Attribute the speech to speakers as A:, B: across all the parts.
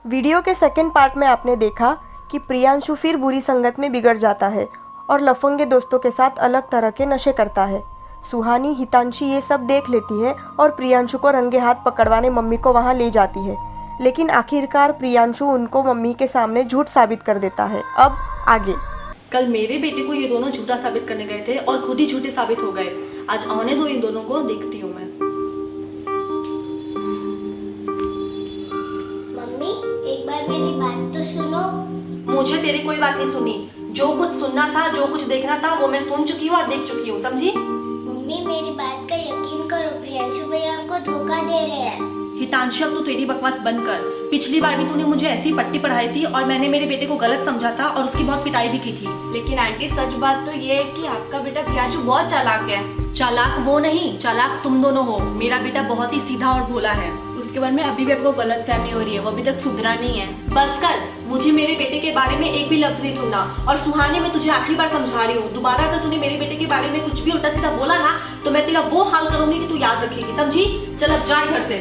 A: Video के second part में आपने देखा कि प्रियांशु फिर बुरी संगत में बिगड़ जाता है और लफंगे दोस्तों के साथ अलग तरह के नशे करता है। सुहानी हितांशी ये सब देख लेती है और प्रियांशु को रंगे हाथ पकड़वाने मम्मी को वहाँ ले जाती है, लेकिन आखिरकार प्रियांशु उनको मम्मी के सामने झूठ साबित कर देता है। अब आगे।
B: कल मेरे बेटे को ये दोनों झूठा साबित करने गए थे और खुद ही झूठे साबित हो गए। आज आने दो इन दोनों को, देखती हूँ मैं।
C: मम्मी एक बार मेरी बात तो सुनो।
B: मुझे तेरी कोई बात नहीं सुनी। जो कुछ सुनना था, जो कुछ देखना था, वो मैं सुन चुकी हूँ और देख चुकी हूँ, समझी?
C: मम्मी मेरी बात का यकीन करो, प्रियांशु भैया हमको धोखा दे रहे हैं।
B: हितांशी अब तू तेरी बकवास बंद कर। पिछली बार भी तूने मुझे ऐसी पट्टी पढ़ाई थी और मैंने मेरे बेटे को गलत समझा था और उसकी बहुत पिटाई भी की थी।
D: लेकिन आंटी सच बात तो ये है कि आपका बेटा प्रियांशु बहुत चालाक है।
B: चालाक वो नहीं, चालाक तुम दोनों हो। मेरा बेटा बहुत ही सीधा और भोला है।
D: उसके बारे में अभी भी आपको गलतफहमी हो रही है, वो अभी तक सुधरा नहीं है।
B: बस कर, मुझे मेरे बेटे के बारे में एक भी लफ्ज नहीं सुनना। और सुहानी, मैं तुझे आखिरी बार समझा रही हूँ, दोबारा अगर तूने मेरे बेटे के बारे में कुछ भी उल्टा सीधा बोला ना तो मैं तेरा वो हाल करूंगी कि तू याद रखेगी, समझी? चल अब जा घर से।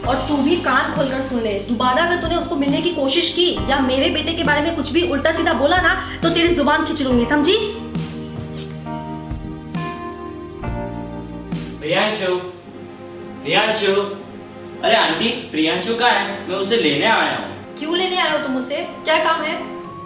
B: और तू भी कान खोलकर सुन ले, दोबारा अगर तूने उसको मिलने की कोशिश की या मेरे बेटे के बारे में कुछ भी उल्टा सीधा बोला ना तो तेरी जुबान खींच लूंगी, समझी?
E: प्रियांशु, प्रियांशु, अरे आंटी प्रियांशु कहाँ है? मैं उसे लेने आया हूँ।
B: क्यों लेने आए हो तुम मुझसे? क्या काम है?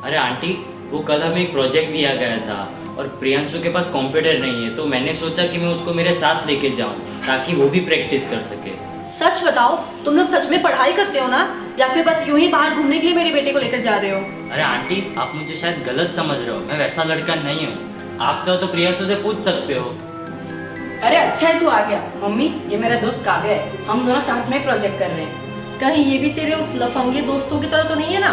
E: अरे आंटी, वो कल हमें एक प्रोजेक्ट दिया गया था और प्रियांशु के पास कंप्यूटर नहीं है, तो मैंने सोचा कि मैं उसको मेरे साथ लेके जाऊँ ताकि वो भी प्रैक्टिस कर सके।
B: सच बताओ, तुम लोग सच में पढ़ाई करते हो ना, या फिर बस यूं ही बाहर घूमने के लिए मेरे बेटे को लेकर जा रहे हो?
E: अरे आंटी, आप मुझे शायद गलत समझ रहे हो, मैं वैसा लड़का नहीं हूँ। आप चाहो तो प्रियांशु से पूछ सकते हो।
D: अरे अच्छा है तू आ गया। मम्मी ये मेरा दोस्त काव्य है, हम दोनों साथ में प्रोजेक्ट कर रहे हैं।
B: कहीं ये भी तेरे उस लफंगे दोस्तों की तरह तो नहीं है ना?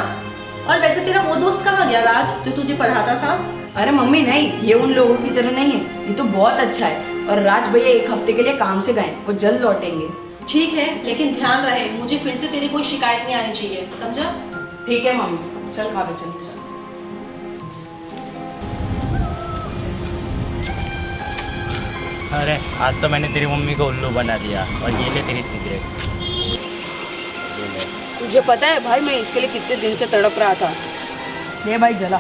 B: और वैसे तेरा वो दोस्त कहाँ गया राज, जो तुझे पढ़ाता था?
D: अरे मम्मी नहीं, ये उन लोगों की तरह नहीं है, ये तो बहुत अच्छा है। और राज भैया एक हफ्ते के लिए काम से गए, वो जल्द लौटेंगे।
B: ठीक है, लेकिन ध्यान रहे मुझे फिर से तेरी कोई शिकायत नहीं आनी चाहिए, समझा?
D: ठीक है मम्मी, चल काव्य चल।
E: अरे आज तो मैंने तेरी मम्मी को उल्लू बना दिया। और ये ले तेरी सिगरेट।
D: तुझे पता है भाई, मैं इसके लिए कितने दिन से तड़प रहा था। ले भाई जला।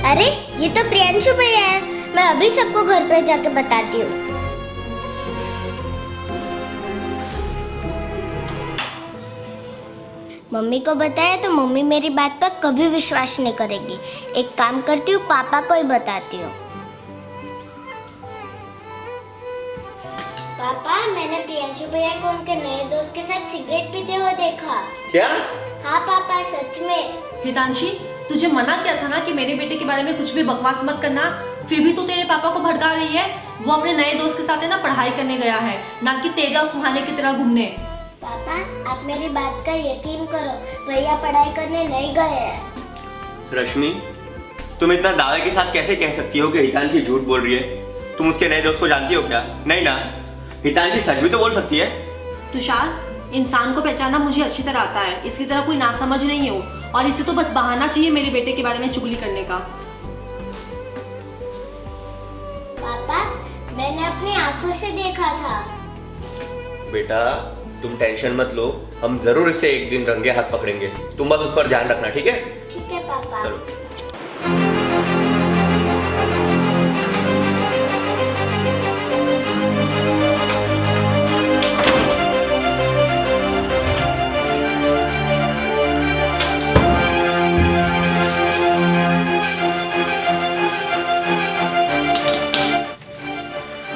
C: अरे ये तो प्रियांशु भैया है, मैं अभी सबको घर पे जाके बताती हूँ। मम्मी को बताया तो मम्मी मेरी बात पर कभी विश्वास नहीं करेगी। एक काम करती हूँ, पापा को ही बताती हूँ। पापा, मैंने प्रियांशु भैया को उनके नए दोस्त के साथ सिगरेट पीते हुए देखा।
F: क्या?
C: हाँ पापा, सच में।
B: हितांशी, तुझे मना किया था ना कि मेरे बेटे के बारे में कुछ भी बकवास मत करना, फिर भी तू तेरे पापा को भड़का रही है। वो अपने नए दोस्त के साथ है ना पढ़ाई करने गया है, ना कि तेरे और सुहाने की तरह घूमने।
C: पापा आप मेरी बात का यकीन करो, भैया पढ़ाई करने नहीं गए हैं।
F: रश्मि, तुम इतना दावे के साथ कैसे कह सकती हो कि हितांशी झूठ बोल रही है? तुम उसके नए दोस्त को जानती हो क्या? नहीं ना, हितांशी सच भी तो बोल सकती है।
B: तुषार, इंसान को पहचानना मुझे अच्छी तरह आता है, इसकी तरह कोई नासमझ नहीं हो, और इसे तो बस बहाना चाहिए मेरे बेटे के बारे में चुगली करने का।
C: पापा मैंने अपनी आंखों से देखा था।
F: बेटा तुम टेंशन मत लो, हम जरूर इसे एक दिन रंगे हाथ पकड़ेंगे। तुम बस उस पर ध्यान रखना, ठीक है?
C: ठीक है पापा।
F: चलो।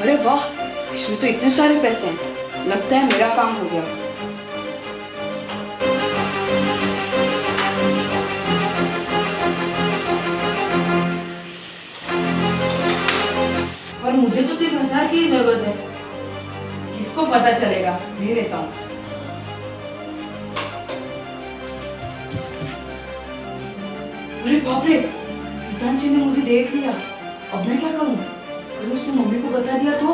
D: अरे वाह, इसमें तो इतने सारे पैसे हैं, लगता है मेरा काम हो गया। और मुझे तो सिर्फ 1000 की ही जरूरत है। किसको पता चलेगा? ले लेता हूँ। अरे बाप रे, हितांशी ने मुझे देख लिया। अब मैं क्या करूँ? अगर उसने मम्मी को बता दिया तो?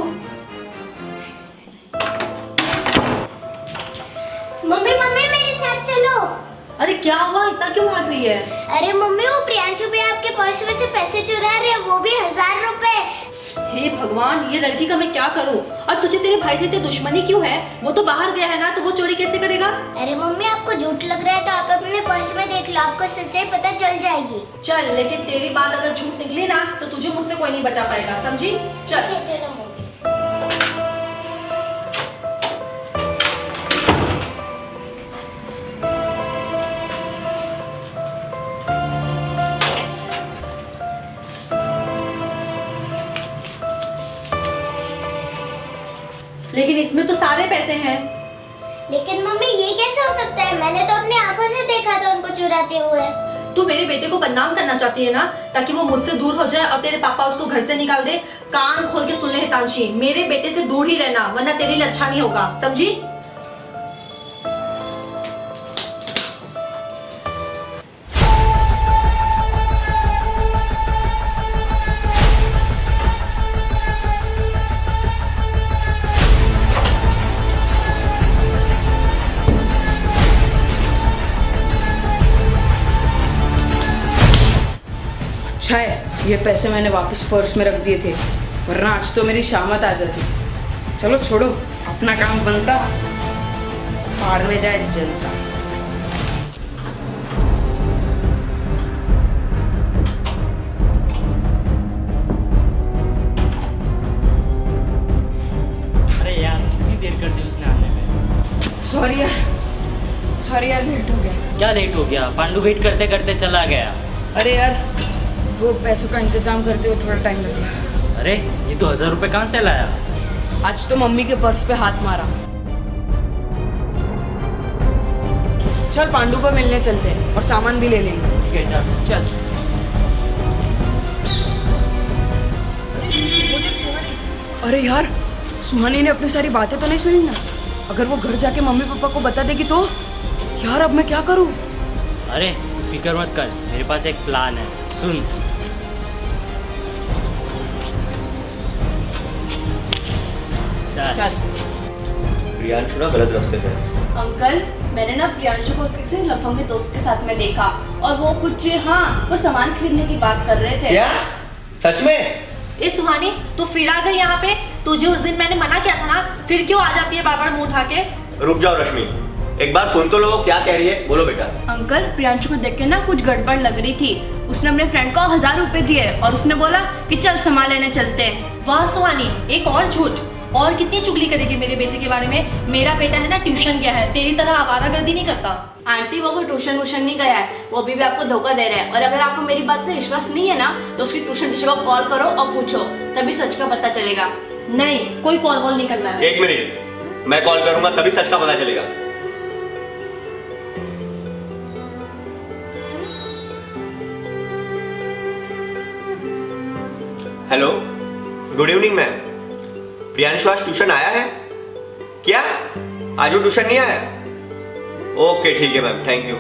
C: मम्मी मम्मी मेरे साथ चलो।
B: अरे क्या हुआ, इतना क्यों भाग रही है?
C: अरे मम्मी, वो प्रियांशु भी आपके पर्स में से पैसे चुरा रहे हैं, वो भी 1000 रुपए।
B: हे भगवान, ये लड़की का मैं क्या करूं? और तुझे तेरे भाई से इतनी दुश्मनी क्यों है? वो तो बाहर गया है ना, तो वो चोरी कैसे करेगा?
C: अरे मम्मी, आपको झूठ लग रहा है तो आप अपने पर्स में देख लो, आपको सच्चाई पता चल जाएगी।
B: चल, लेकिन तेरी बात अगर झूठ निकली ना तो तुझे मुझसे कोई नहीं बचा पाएगा, समझी? चल।
C: ठीक है, चलो मम्मी।
B: लेकिन इसमें तो सारे पैसे हैं।
C: लेकिन मम्मी, ये कैसे हो सकता है? मैंने तो अपनी आंखों से देखा था उनको चुराते हुए।
B: तू मेरे बेटे को बदनाम करना चाहती है ना, ताकि वो मुझसे दूर हो जाए और तेरे पापा उसको घर से निकाल दे। कान खोल के सुन ले हितांशी, मेरे बेटे से दूर ही रहना, वरना तेरे लिए अच्छा नहीं होगा, समझी?
D: अच्छा है ये पैसे मैंने वापस पर्स में रख दिए थे, वरना आज तो मेरी शामत आ जाती। चलो छोड़ो, अपना काम बनता, पार में जाए जनता।
E: अरे यार, कितनी देर कर दी उसने आने में।
D: सॉरी यार, लेट हो गया।
E: क्या लेट हो गया? पांडू वेट करते करते चला गया।
D: अरे यार, वो पैसों का इंतजाम करते हुए थोड़ा टाइम लग गया।
E: अरे ये तो 1000 रुपये कहाँ से लाया?
D: आज तो मम्मी के पर्स पे हाथ मारा। चल पांडू को मिलने चलते हैं और सामान भी ले लेंगे।
E: ठीक है चल।
D: चल। अरे यार, सुहानी ने अपनी सारी बातें तो नहीं सुनी ना? अगर वो घर जाके मम्मी पापा को बता देगी तो? यार अब मैं क्या करूं?
E: अरे तू फिक्र मत कर, मेरे पास एक प्लान है, सुन। चल।
F: प्रियांशु ना गलत रास्ते पे है।
G: अंकल, मैंने ना प्रियांशु को उसके किसी लफंगे दोस्त के साथ में देखा, और वो कुछ वो सामान खरीदने की बात कर रहे थे।
F: क्या? सच में?
B: ए सुहानी, तू फिर आ गई यहाँ पे? तुझे उस दिन मैंने मना किया था ना, फिर क्यों आ जाती है बार बार मुंह उठा के?
F: रुक जाओ रश्मि, एक बार सुन तो लो वो क्या कह रही है, बोलो बेटा।
G: अंकल, प्रियांशु को देख के ना कुछ गड़बड़ लग रही थी। उसने अपने फ्रेंड को 1000 रुपए दिए और उसने बोला कि चल सामान लेने चलते हैं।
B: वाह सुहानी, एक और झूठ। और कितनी चुगली करेगी मेरे बेटे के बारे में? मेरा बेटा है ना ट्यूशन गया है, तेरी तरह आवारागर्दी नहीं करता।
G: आंटी, वो कोई ट्यूशन वूशन नहीं गया है, वो अभी भी आपको धोखा दे रहा है। और अगर आपको मेरी बात पे विश्वास नहीं है ना, तो उसकी ट्यूशन टीचर को कॉल करो और पूछो, तभी सच का पता चलेगा।
B: नहीं, कोई कॉल वॉल नहीं करना है।
F: एक मिनट, मैं कॉल करूंगा तभी सच का पता चलेगा। Hello, good evening ma'am. Priyanshu आज ट्यूशन आया है क्या? आज वो ट्यूशन नहीं आया? ओके ठीक है मैम, थैंक यू।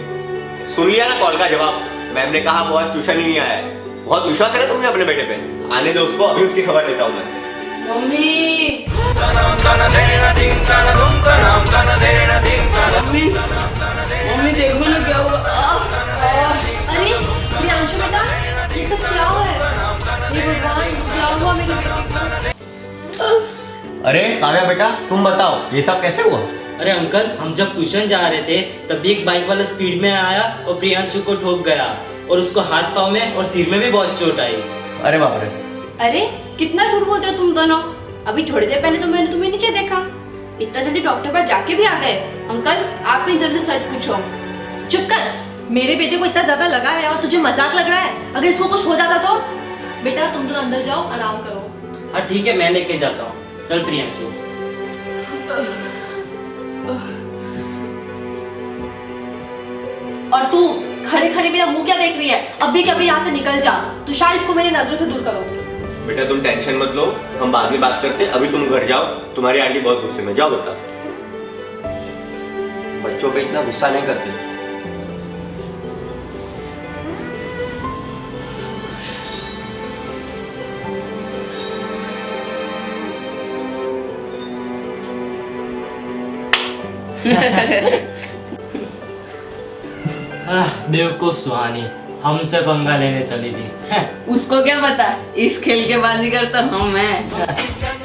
F: सुन लिया ना कॉल का जवाब? मैम ने कहा वो आज ट्यूशन ही नहीं आया है। बहुत विश्वास है ना तुमने अपने बेटे पे? आने दो उसको, अभी उसकी खबर लेता हूँ मैं।
G: मम्मी, मम्मी देखो ना क्या हुआ।
B: अरे प्रियांशु बेटा, ये सब क्या हुआ है? हे भगवान, क्या हुआ मेरे बेटे को?
F: अरे काव्या बेटा, तुम बताओ ये सब कैसे हुआ?
E: अरे अंकल, हम जब ट्यूशन जा रहे थे तभी एक बाइक वाला स्पीड में आया और प्रियांशु को ठोक गया, और उसको हाथ पाँव में और सिर में भी बहुत चोट आई।
F: अरे बाप रे।
G: अरे कितना झूठ बोलते हो तुम दोनों। अभी थोड़ी देर पहले तो मैंने तुम्हें नीचे देखा, इतना जल्दी डॉक्टर पास जाके भी आ गए। अंकल, आप भी जल्दी सच पूछो।
B: चुप कर, मेरे बेटे को इतना ज्यादा लगा है और तुझे मजाक लग रहा है? अगर इसको कुछ हो जाता तो? बेटा तुम तो अंदर जाओ, आराम करो।
E: हाँ ठीक है, मैं लेके जाता हूँ। चल प्रियांशु।
B: और तू खड़े खड़े मेरा मुंह क्या देख रही है? अभी के अभी यहाँ से निकल जा। तू शायद इसको मेरी नजरों से दूर करो।
F: बेटा तुम टेंशन मत लो, हम बाद में बात करते हैं। अभी तुम घर जाओ, तुम्हारी आंटी बहुत गुस्से में। जाओ बेटा, बच्चों पे इतना गुस्सा नहीं करते।
E: बेवकूफ सुहानी हमसे पंगा लेने चली थी।
D: उसको क्या पता, इस खेल के बाजीगर तो हम हैं।